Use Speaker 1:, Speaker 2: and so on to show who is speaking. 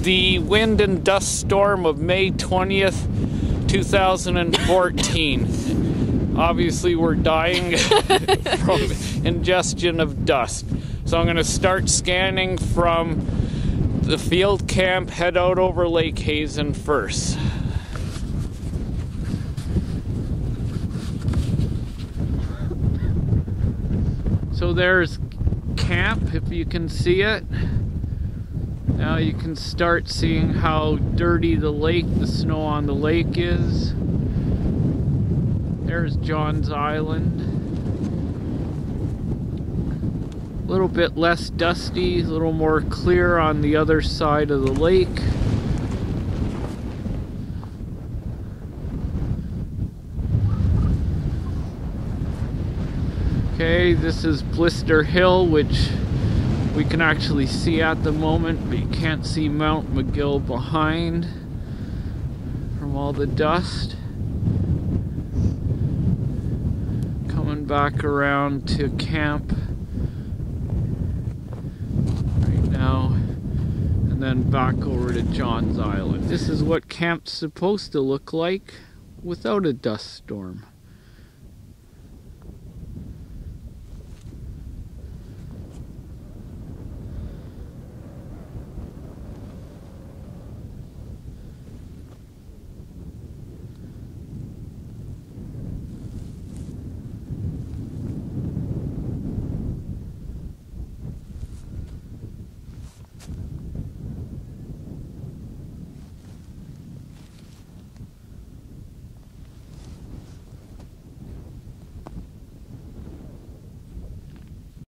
Speaker 1: the wind and dust storm of May 20th, 2014. Obviously, we're dying from ingestion of dust. So I'm going to start scanning from the field camp, head out over Lake Hazen first. So there's camp, if you can see it. Now you can start seeing how dirty the lake, the snow on the lake is. There's John's Island. A little bit less dusty, a little more clear on the other side of the lake. Okay, this is Blister Hill, which we can actually see at the moment, but you can't see Mount McGill behind from all the dust. Coming back around to camp right now, and then back over to John's Island. This is what camp's supposed to look like without a dust storm.